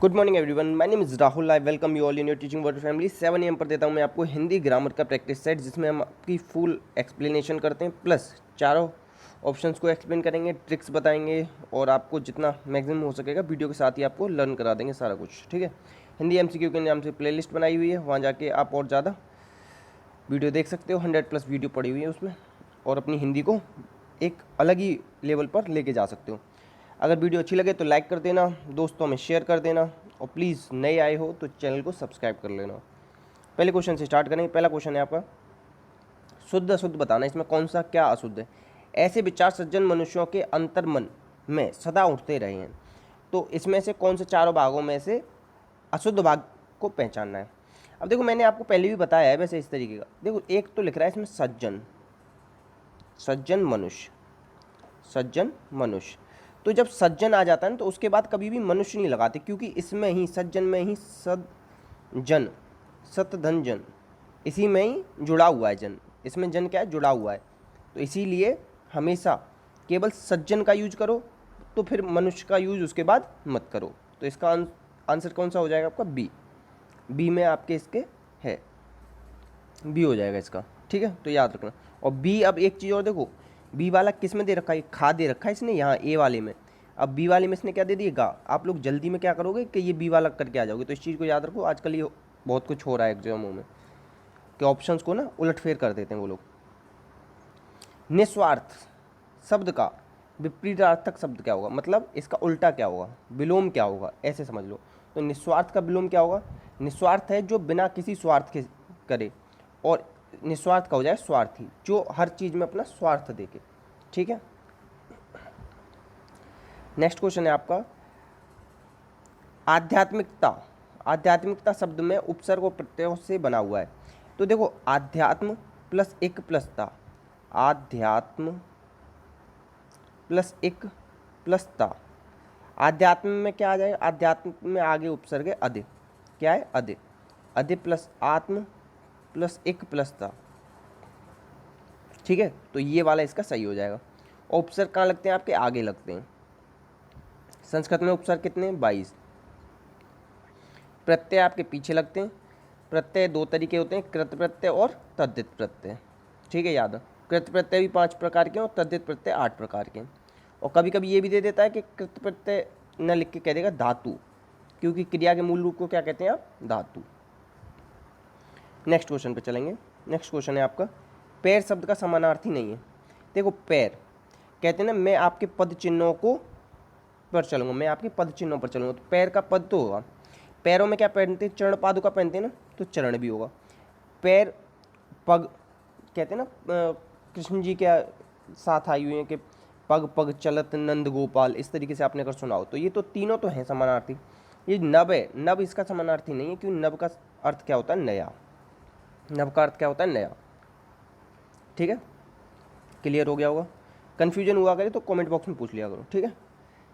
Good morning everyone, my name is Rahul. I welcome you all in your teaching world family. 7 AM पर देता हूँ मैं आपको Hindi grammar का प्रैक्टिस सेट, जिसमें हम आपकी फुल एक्सप्लेनेशन करते हैं, प्लस चारों ऑप्शंस को एक्सप्लेन करेंगे, ट्रिक्स बताएंगे और आपको जितना मैक्सिमम हो सकेगा वीडियो के साथ ही आपको लर्न करा देंगे सारा कुछ। ठीक है, हिंदी MCQ के नाम से प्लेलिस्ट बनाई हुई है, वहाँ जाके आप और ज़्यादा वीडियो देख सकते हो। 100+ वीडियो पड़ी हुई है उसमें, और अपनी हिंदी को एक अलग ही लेवल पर लेके जा सकते हो। अगर वीडियो अच्छी लगे तो लाइक कर देना, दोस्तों में शेयर कर देना, और प्लीज़ नए आए हो तो चैनल को सब्सक्राइब कर लेना। पहले क्वेश्चन से स्टार्ट करेंगे। पहला क्वेश्चन है आपका, शुद्ध अशुद्ध बताना, इसमें कौन सा क्या अशुद्ध है। ऐसे विचार सज्जन मनुष्यों के अंतर्मन में सदा उठते रहे हैं, तो इसमें से कौन से चारों भागों में से अशुद्ध भाग को पहचानना है। अब देखो, मैंने आपको पहले भी बताया है वैसे इस तरीके का। देखो, एक तो लिख रहा है इसमें सज्जन, सज्जन मनुष्य, सज्जन मनुष्य। तो जब सज्जन आ जाता है ना, तो उसके बाद कभी भी मनुष्य नहीं लगाते, क्योंकि इसमें ही सज्जन में ही सज्जन, सत धन जन, इसी में ही जुड़ा हुआ है जन। इसमें जन क्या है, जुड़ा हुआ है। तो इसीलिए हमेशा केवल सज्जन का यूज करो, तो फिर मनुष्य का यूज उसके बाद मत करो। तो इसका आंसर कौन सा हो जाएगा आपका, बी में आपके इसके है, बी हो जाएगा इसका। ठीक है, तो याद रखना। और बी, अब एक चीज़ और देखो, बी वाला किस में दे रखा है, खा दे रखा है इसने यहाँ ए वाले में। अब बी वाले में इसने क्या दे दिया, गा। आप लोग जल्दी में क्या करोगे कि ये बी वाला करके आ जाओगे, तो इस चीज़ को याद रखो। आजकल ये बहुत कुछ हो रहा है एग्जामों में कि ऑप्शंस को ना उलट फेर कर देते हैं वो लोग। निस्वार्थ शब्द का विपरीतार्थक शब्द क्या होगा, मतलब इसका उल्टा क्या होगा, विलोम क्या होगा, ऐसे समझ लो। तो निस्वार्थ का विलोम क्या होगा, निस्वार्थ है जो बिना किसी स्वार्थ के करे, और निस्वार्थ का हो जाए स्वार्थी, जो हर चीज़ में अपना स्वार्थ देके। ठीक है, नेक्स्ट क्वेश्चन है आपका, आध्यात्मिकता। आध्यात्मिकता शब्द में उपसर्ग और प्रत्ययों से बना हुआ है। तो देखो, आध्यात्म प्लस एक प्लस ता, आध्यात्म प्लस एक प्लस ता। आध्यात्म में क्या आ जाएगा, आध्यात्म में आगे उपसर्ग है अधि, क्या है अधि, अधि प्लस आत्म प्लस एक प्लस ता। ठीक है, तो ये वाला इसका सही हो जाएगा। और उपसर्ग कहाँ लगते हैं, आपके आगे लगते हैं। संस्कृत में उपसर्ग कितने हैं, 22। प्रत्यय आपके पीछे लगते हैं। प्रत्यय दो तरीके होते हैं, कृत प्रत्यय और तद्धित प्रत्यय। ठीक है, याद है। कृत प्रत्यय भी 5 प्रकार के हैं और तद्धित प्रत्यय 8 प्रकार के हैं। और कभी कभी ये भी दे देता है कि कृत प्रत्यय न लिख के कह देगा धातु, क्योंकि क्रिया के मूल रूप को क्या कहते हैं आप, धातु। नेक्स्ट क्वेश्चन पे चलेंगे। नेक्स्ट क्वेश्चन है आपका, पैर शब्द का समानार्थी नहीं है। देखो, पैर कहते हैं ना, मैं आपके पद चिन्हों को पर चलूँगा, मैं आपके पद चिन्हों पर चलूँगा। तो पैर का पद तो होगा, पैरों में क्या पहनते हैं, चरण पादुका पहनते हैं ना, तो चरण भी होगा। पैर, पग कहते हैं ना, कृष्ण जी के साथ आई हुई हैं कि पग पग चलत नंद गोपाल, इस तरीके से आपने अगर सुना हो, तो ये तो तीनों तो हैं समानार्थी। ये नभ है, नभ इसका समानार्थी नहीं है, क्योंकि नभ का अर्थ क्या होता है, नया। नभ का अर्थ क्या होता है, नया। ठीक है, क्लियर हो गया होगा। कन्फ्यूजन हुआ करे तो कमेंट बॉक्स में पूछ लिया करो। ठीक है,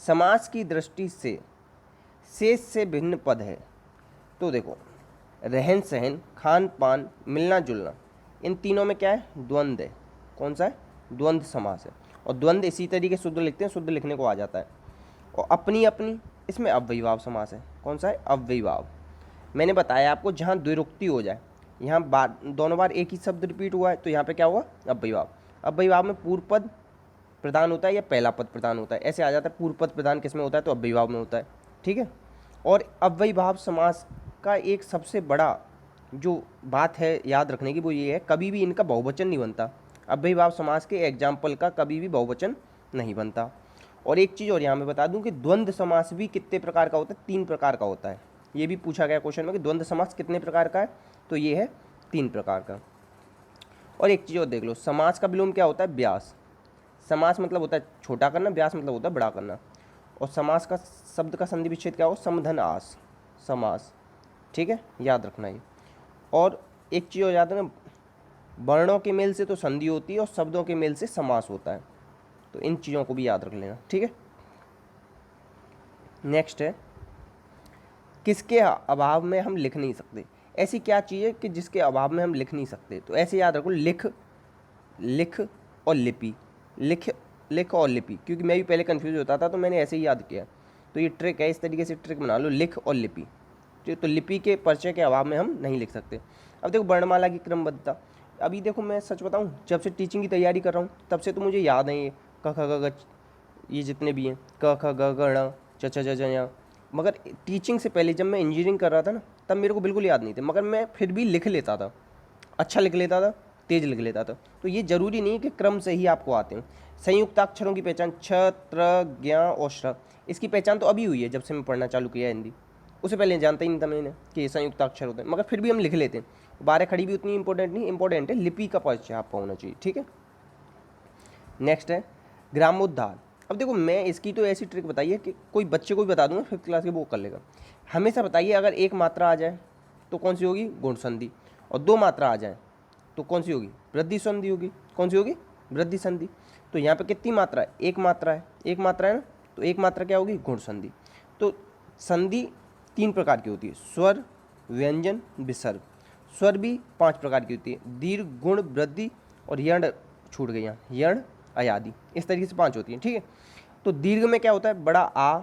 समास की दृष्टि से शेष से भिन्न पद है। तो देखो, रहन सहन, खान पान, मिलना जुलना, इन तीनों में क्या है, द्वंद्व है। कौन सा है, द्वंद्व समास है। और द्वंद्व इसी तरीके शुद्ध लिखते हैं, शुद्ध लिखने को आ जाता है। और अपनी अपनी, इसमें अव्ययीभाव समास है। कौन सा है, अव्ययीभाव। मैंने बताया आपको, जहाँ द्विरुक्ति हो जाए, यहाँ दोनों बार एक ही शब्द रिपीट हुआ है, तो यहाँ पे क्या हुआ, अव्ययीभाव। अव्ययीभाव में पूर्व पद प्रधान होता है या पहला पद प्रधान होता है, ऐसे आ जाता है। पूर्व पद प्रधान किस में होता है, तो अव्ययीभाव में होता है। ठीक है, और अव्ययीभाव समास का एक सबसे बड़ा जो बात है याद रखने की, वो ये है, कभी भी इनका बहुवचन नहीं बनता। अव्ययीभाव समास के एग्जाम्पल का कभी भी बहुवचन नहीं बनता। और एक चीज़ और यहाँ मैं बता दूं कि द्वंद्व समास भी कितने प्रकार का होता है, 3 प्रकार का होता है। ये भी पूछा गया क्वेश्चन में कि द्वंद्व समास कितने प्रकार का है, तो ये है 3 प्रकार का। और एक चीज़ और देख लो, समास का विलोम क्या होता है, व्यास। समास मतलब होता है छोटा करना, व्यास मतलब होता है बड़ा करना। और समास का शब्द का संधि विच्छेद क्या हो, समधन आस, समास। ठीक है, याद रखना ये। और एक चीज़ हो जाता है ना, वर्णों के मेल से तो संधि होती है और शब्दों के मेल से समास होता है, तो इन चीज़ों को भी याद रख लेना। ठीक है, नेक्स्ट है, किसके अभाव में हम लिख नहीं सकते। ऐसी क्या चीज़ है कि जिसके अभाव में हम लिख नहीं सकते, तो ऐसे याद रखो, लिख, लिख और लिपि, लिख, लिख और लिपि। क्योंकि मैं भी पहले कंफ्यूज होता था, तो मैंने ऐसे ही याद किया तो ये ट्रिक है, इस तरीके से ट्रिक बना लो, लिख और लिपि। तो लिपि के परिचय के अभाव में हम नहीं लिख सकते। अब देखो वर्णमाला की क्रमबद्धता, अभी देखो मैं सच बताऊं, जब से टीचिंग की तैयारी कर रहा हूँ तब से तो मुझे याद है ये क ख ग घ, ये जितने भी हैं क ख ग घ ङ च छ ज झ ञ। मगर टीचिंग से पहले जब मैं इंजीनियरिंग कर रहा था ना, तब मेरे को बिल्कुल याद नहीं थे, मगर मैं फिर भी लिख लेता था, अच्छा लिख लेता था, तेज लिख लेता था। तो ये जरूरी नहीं है कि क्रम से ही आपको आते हैं। संयुक्ताक्षरों की पहचान छ, त्र, ज्ञ और श्र, इसकी पहचान तो अभी हुई है जब से मैं पढ़ना चालू किया हिंदी। उससे पहले जानता ही नहीं था मैंने कि संयुक्ताक्षर होते हैं, मगर फिर भी हम लिख लेते हैं। बारह खड़ी भी उतनी इंपॉर्टेंट नहीं, इंपॉर्टेंट है लिपि का परिचय आपका होना चाहिए, ठीक है। नेक्स्ट है ग्रामोद्धार। अब देखो मैं इसकी तो ऐसी ट्रिक बताइए कि कोई बच्चे को भी बता दूंगा 5th क्लास के, वो कर लेगा। हमेशा बताइए अगर एक मात्रा आ जाए तो कौन सी होगी, गुण संधि, और दो मात्रा आ जाए तो कौन सी होगी, वृद्धि संधि होगी। कौन सी होगी, वृद्धि संधि। तो यहाँ पे कितनी मात्रा है, एक मात्रा है, एक मात्रा है ना, तो एक मात्रा क्या होगी, गुण संधि। तो संधि 3 प्रकार की होती है, स्वर, व्यंजन, विसर्ग। स्वर भी 5 प्रकार की होती है, दीर्घ, गुण, वृद्धि और यण, छूट गई यहाँ, यण, अयादि, इस तरीके से 5 होती हैं, ठीक है। तो दीर्घ में क्या होता है, बड़ा आ,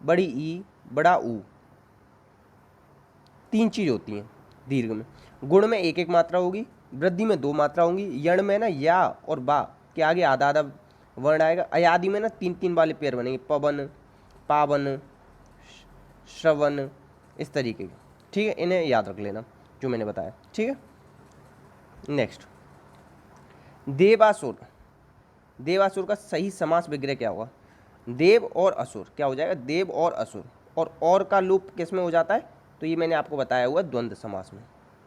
बड़ी ई, बड़ा ऊ, 3 चीज़ होती हैं दीर्घ में। गुण में एक एक मात्रा होगी, वृद्धि में 2 मात्रा होंगी, यण में ना या और बा के आगे आधा आधा वर्ण आएगा, अयादि में ना 3 वाले पेयर बनेंगे, पवन, पावन, श्रवण, इस तरीके के, ठीक है। इन्हें याद रख लेना जो मैंने बताया, ठीक है। नेक्स्ट देवासुर। देवासुर का सही समास विग्रह क्या होगा, देव और असुर, क्या हो जाएगा, देव और असुर। और का लोप किस में हो जाता है, तो ये मैंने आपको बताया हुआ द्वंद्व समास में।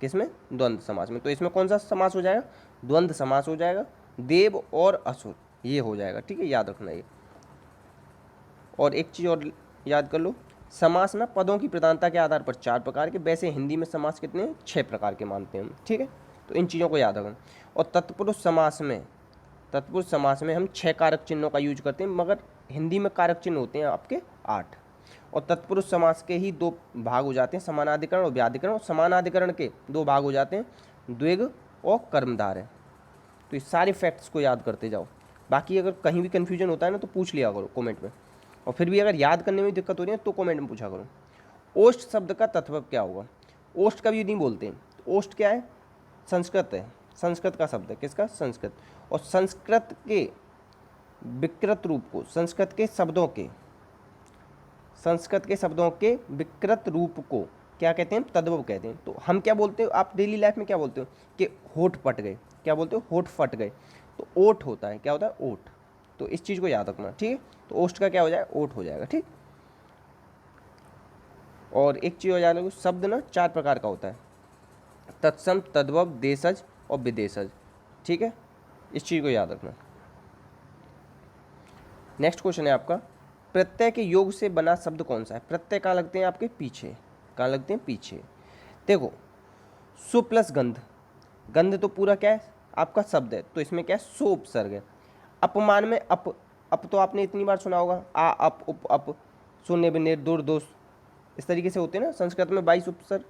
किस में, द्वंद्व समास में। तो इसमें कौन सा समास हो जाएगा, द्वंद्व समास हो जाएगा, देव और असुर ये हो जाएगा, ठीक है, याद रखना ये। और एक चीज़ और याद कर लो, समास ना पदों की प्रधानता के आधार पर 4 प्रकार के, वैसे हिंदी में समास कितने हैं, 6 प्रकार के मानते हैं हम, ठीक है। तो इन चीज़ों को याद रखना। और तत्पुरुष समास में हम 6 कारक चिन्हों का यूज करते हैं, मगर हिंदी में कारक चिन्ह होते हैं आपके 8। और तत्पुरुष समास के ही 2 भाग हो जाते हैं, समानाधिकरण और व्याधिकरण। और समानाधिकरण के 2 भाग हो जाते हैं, द्विग और कर्मधारय। तो इस सारे फैक्ट्स को याद करते जाओ। बाकी अगर कहीं भी कन्फ्यूजन होता है ना तो पूछ लिया करो कमेंट में, और फिर भी अगर याद करने में दिक्कत हो रही है तो कमेंट में पूछा करो। ओष्ठ शब्द का तत्व क्या होगा, ओष्ठ का भी नहीं बोलते हैं, तो ओष्ठ क्या है, संस्कृत है, संस्कृत का शब्द है, किसका, संस्कृत। और संस्कृत के विकृत रूप को, संस्कृत के शब्दों के विकृत रूप को क्या कहते हैं, तद्भव कहते हैं। तो हम क्या बोलते हो, आप डेली लाइफ में क्या बोलते हो कि होठ फट गए, क्या बोलते हो, होठ फट गए। तो ओठ होता है, क्या होता है, ओठ। तो इस चीज़ को याद रखना, ठीक है। तो ओष्ठ का क्या हो जाएगा, ओठ हो जाएगा, ठीक। और एक चीज़ हो जाएगा, शब्द ना 4 प्रकार का होता है, तत्सम, तद्भव, देशज और विदेशज, ठीक है। इस चीज़ को याद रखना। नेक्स्ट क्वेश्चन है आपका, प्रत्यय के योग से बना शब्द कौन सा है। प्रत्यय कहाँ लगते हैं आपके, पीछे, कहाँ लगते हैं, पीछे। देखो सु प्लस गंध, गंध तो पूरा क्या है आपका शब्द है, तो इसमें क्या है, सो उपसर्ग है। अपमान में अप तो आपने इतनी बार सुना होगा, आ, अप, उप, अप, शून्य, बिनेर, दूर, दोष, इस तरीके से होते हैं ना। संस्कृत में 22 उपसर्ग,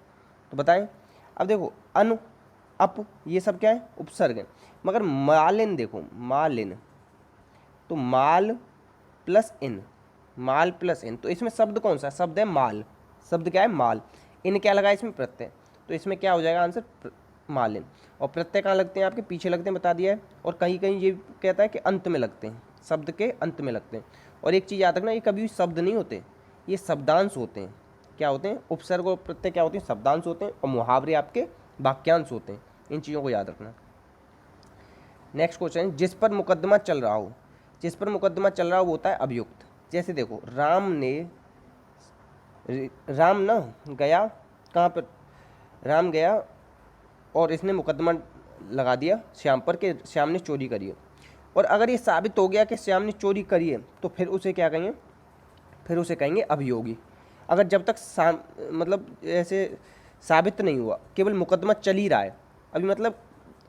तो बताएं। अब देखो अनु, अप, ये सब क्या है, उपसर्ग है। मगर मालिन देखो, मालिन, तो माल प्लस इन, माल प्लस इन, तो इसमें शब्द कौन सा, शब्द है माल, शब्द क्या है, माल। इन क्या लगा इसमें, प्रत्यय, तो इसमें क्या हो जाएगा आंसर, मालिन। और प्रत्यय कहाँ लगते हैं आपके, पीछे लगते हैं, बता दिया है। और कहीं कहीं ये कहता है कि अंत में लगते हैं, शब्द के अंत में लगते हैं। और एक चीज़ याद रखना, ये कभी भी शब्द नहीं होते, ये शब्दांश होते हैं। क्या होते हैं, उपसर्ग और प्रत्यय क्या होते हैं, शब्दांश होते हैं, और मुहावरे आपके वाक्यांश होते हैं। इन चीज़ों को याद रखना। नेक्स्ट क्वेश्चन है, जिस पर मुकदमा चल रहा हो, जिस पर मुकदमा चल रहा हो वो होता है अभियुक्त। जैसे देखो राम ना गया कहाँ पर, राम गया और इसने मुकदमा लगा दिया श्याम पर कि श्याम ने चोरी करी है। और अगर ये साबित हो गया कि श्याम ने चोरी करी है तो फिर उसे क्या कहेंगे, फिर उसे कहेंगे अभियोगी। अगर जब तक मतलब ऐसे साबित नहीं हुआ, केवल मुकदमा चल ही रहा है, अभी मतलब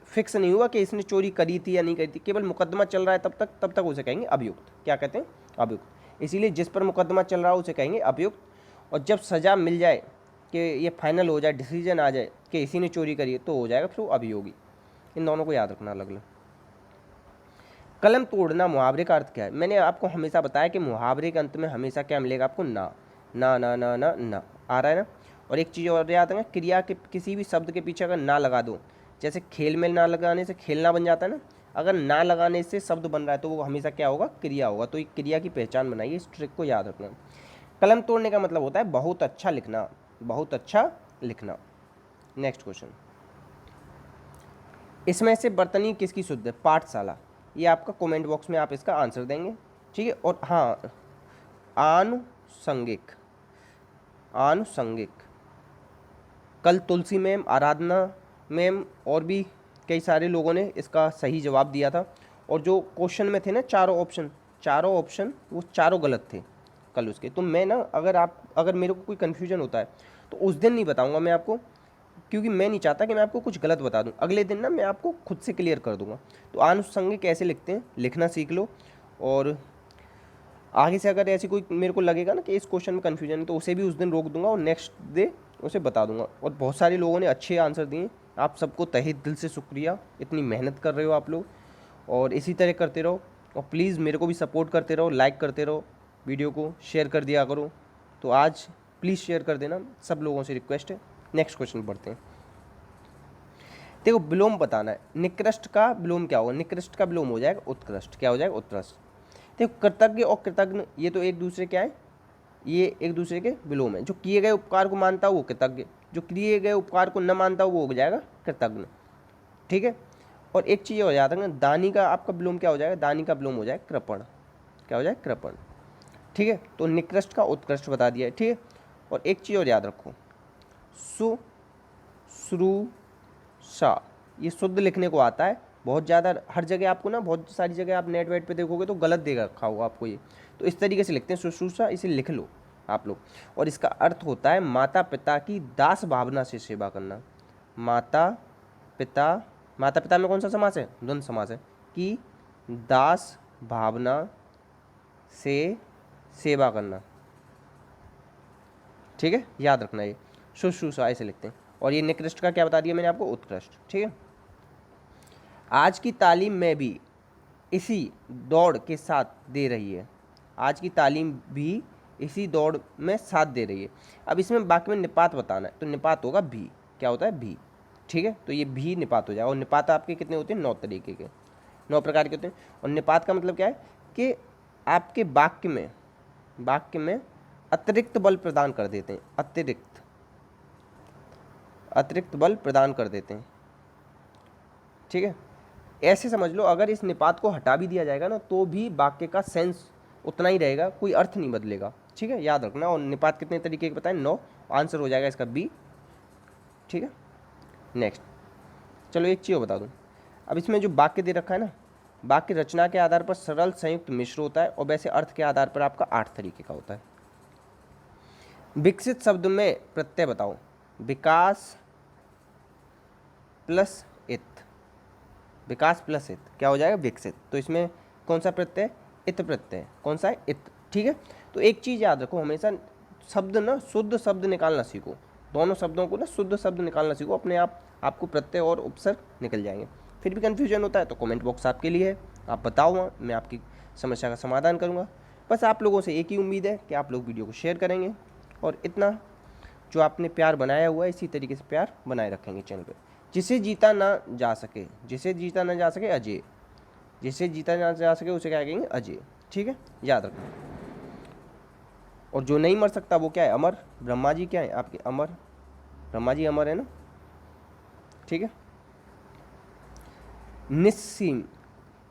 फिक्स नहीं हुआ कि इसने चोरी करी थी या नहीं करी थी, केवल मुकदमा चल रहा है, तब तक उसे कहेंगे अभियुक्त। क्या कहते हैं, अभियुक्त। इसीलिए जिस पर मुकदमा चल रहा हो उसे कहेंगे अभियुक्त। और जब सज़ा मिल जाए कि ये फाइनल हो जाए, डिसीजन आ जाए कि इसी ने चोरी करी है, तो हो जाएगा फिर वो अभियोगी। इन दोनों को याद रखना अलग अलग। कलम तोड़ना मुहावरे का अर्थ क्या है? मैंने आपको हमेशा बताया कि मुहावरे के अंत में हमेशा क्या मिलेगा आपको? ना ना ना ना ना ना आ रहा है ना। और एक चीज़ और याद है, क्रिया के किसी भी शब्द के पीछे अगर ना लगा दो, जैसे खेल में ना लगाने से खेलना बन जाता है ना, अगर ना लगाने से शब्द बन रहा है तो वो हमेशा क्या होगा? क्रिया होगा। तो एक क्रिया की पहचान बनाइए, इस ट्रिक को याद रखना। कलम तोड़ने का मतलब होता है बहुत अच्छा लिखना, बहुत अच्छा लिखना। नेक्स्ट क्वेश्चन, इसमें से बर्तनी किसकी शुद्ध है? पाठशाला। ये आपका कमेंट बॉक्स में आप इसका आंसर देंगे, ठीक है। और हाँ, आनुषंगिक, आनुषंगिक कल तुलसी मैम, आराधना मैम और भी कई सारे लोगों ने इसका सही जवाब दिया था। और जो क्वेश्चन में थे ना चारों ऑप्शन वो चारों गलत थे कल उसके। तो मैं ना, अगर मेरे को कोई कन्फ्यूजन होता है तो उस दिन नहीं बताऊंगा मैं आपको, क्योंकि मैं नहीं चाहता कि मैं आपको कुछ गलत बता दूं। अगले दिन ना मैं आपको खुद से क्लियर कर दूंगा। तो आनुषंगिक कैसे लिखते हैं, लिखना सीख लो। और आगे से अगर ऐसी कोई मेरे को लगेगा ना कि इस क्वेश्चन में कन्फ्यूजन है तो उसे भी उस दिन रोक दूंगा और नेक्स्ट डे उसे बता दूंगा। और बहुत सारे लोगों ने अच्छे आंसर दिए, आप सबको तहे दिल से शुक्रिया, इतनी मेहनत कर रहे हो आप लोग, और इसी तरह करते रहो। और प्लीज़ मेरे को भी सपोर्ट करते रहो, लाइक करते रहो, वीडियो को शेयर कर दिया करो। तो आज प्लीज़ शेयर कर देना, सब लोगों से रिक्वेस्ट है। नेक्स्ट क्वेश्चन पढ़ते हैं। देखो विलोम बताना है, निकृष्ट का विलोम क्या होगा? निकृष्ट का विलोम हो जाएगा उत्कृष्ट। क्या हो जाएगा? उत्कृष्ट। देखो कृतज्ञ और कृतज्ञ ये तो एक दूसरे क्या है? ये एक दूसरे के विलोम है। जो किए गए उपकार को मानता हो वो कृतज्ञ, जो किए गए उपकार को न मानता हो वो हो जाएगा कृतज्ञ, ठीक है। और एक चीज़ हो जाता है, दानी का आपका विलोम क्या हो जाएगा? दानी का विलोम हो जाएगा कृपण। क्या हो जाएगा? कृपण, ठीक है। तो निकृष्ट का उत्कृष्ट बता दिया है, ठीक है। और एक चीज़ और याद रखो, सु श्रु सा, ये शुद्ध लिखने को आता है बहुत ज़्यादा। हर जगह आपको ना, बहुत सारी जगह आप नेट वेट पे देखोगे तो गलत दे रखा होगा आपको ये। तो इस तरीके से लिखते हैं शुश्रूषा, इसे लिख लो आप लोग। और इसका अर्थ होता है माता पिता की दास भावना से सेवा करना। माता पिता, माता पिता में कौन सा समास है? द्वंद्व समास है। कि दास भावना से सेवा करना, ठीक है, याद रखना ये शुश्रूषा ऐसे लिखते हैं। और ये निकृष्ट का क्या बता दिया मैंने आपको? उत्कृष्ट, ठीक है। आज की तालीम में भी इसी दौड़ के साथ दे रही है। आज की तालीम भी इसी दौड़ में साथ दे रही है। अब इसमें वाक्य में निपात बताना है, तो निपात होगा भी। क्या होता है? भी, ठीक है। तो ये भी निपात हो जाएगा। और निपात आपके कितने होते हैं? 9 तरीके के, 9 प्रकार के होते हैं। और निपात का मतलब क्या है? कि आपके वाक्य में अतिरिक्त बल प्रदान कर देते हैं, अतिरिक्त बल प्रदान कर देते हैं, ठीक है। ऐसे समझ लो, अगर इस निपात को हटा भी दिया जाएगा ना तो भी वाक्य का सेंस उतना ही रहेगा, कोई अर्थ नहीं बदलेगा, ठीक है, याद रखना। और निपात कितने तरीके के बताएं? 9। आंसर हो जाएगा इसका बी, ठीक है। नेक्स्ट, चलो एक चीज़ बता दूं। अब इसमें जो वाक्य दे रखा है ना, वाक्य रचना के आधार पर सरल संयुक्त मिश्र होता है, और वैसे अर्थ के आधार पर आपका 8 तरीके का होता है। विकसित शब्द में प्रत्यय बताओ। विकास प्लस इत, विकास प्लस इत क्या हो जाएगा? विकसित। तो इसमें कौन सा प्रत्यय? इत प्रत्यय। कौन सा है? इत, ठीक है। तो एक चीज़ याद रखो, हमेशा शब्द ना शुद्ध शब्द निकालना सीखो। दोनों शब्दों को ना शुद्ध शब्द निकालना सीखो, अपने आप आपको प्रत्यय और उपसर्ग निकल जाएंगे। फिर भी कन्फ्यूजन होता है तो कमेंट बॉक्स आपके लिए है, आप बताओ, मैं आपकी समस्या का समाधान करूँगा। बस आप लोगों से एक ही उम्मीद है कि आप लोग वीडियो को शेयर करेंगे, और इतना जो आपने प्यार बनाया हुआ है इसी तरीके से प्यार बनाए रखेंगे चैनल पे। जिसे जीता ना जा सके, जिसे जीता ना जा सके अजय, जिसे जीता ना जा सके उसे क्या कहेंगे? अजय, ठीक है, याद रखना। और जो नहीं मर सकता वो क्या है? अमर। ब्रह्मा जी क्या है आपके? अमर। ब्रह्मा जी अमर है ना, ठीक है। निस्सीम,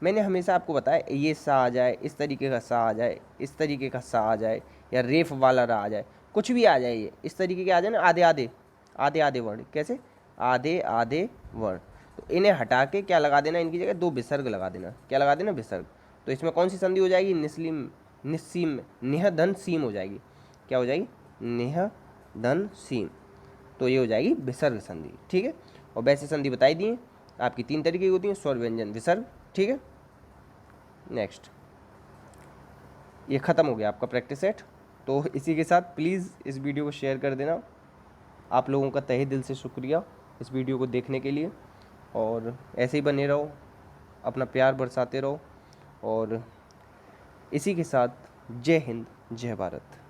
मैंने हमेशा आपको बताया ये सा आ जाए, इस तरीके का सा आ जाए, इस तरीके का सा आ जाए, या रेफ वाला रा आ जाए, कुछ भी आ जाए, ये इस तरीके के आ जाए ना, आधे आधे आधे आधे वर्ण। कैसे? आधे आधे वर्ण। तो इन्हें हटा के क्या लगा देना? इनकी जगह 2 विसर्ग लगा देना। क्या लगा देना? विसर्ग। तो इसमें कौन सी संधि हो जाएगी? निस्लीम, निस्सीम, निह धन सीम हो जाएगी। क्या हो जाएगी? निह धन सीम। तो ये हो जाएगी विसर्ग संधि, ठीक है। और वैसे संधि बताई दी है आपकी 3 तरीके की होती हैं, स्वर व्यंजन विसर्ग, ठीक है। नेक्स्ट, ये ख़त्म हो गया आपका प्रैक्टिस सेट। तो इसी के साथ प्लीज़ इस वीडियो को शेयर कर देना। आप लोगों का तहे दिल से शुक्रिया इस वीडियो को देखने के लिए, और ऐसे ही बने रहो, अपना प्यार बरसाते रहो, और इसी के साथ जय हिंद जय भारत।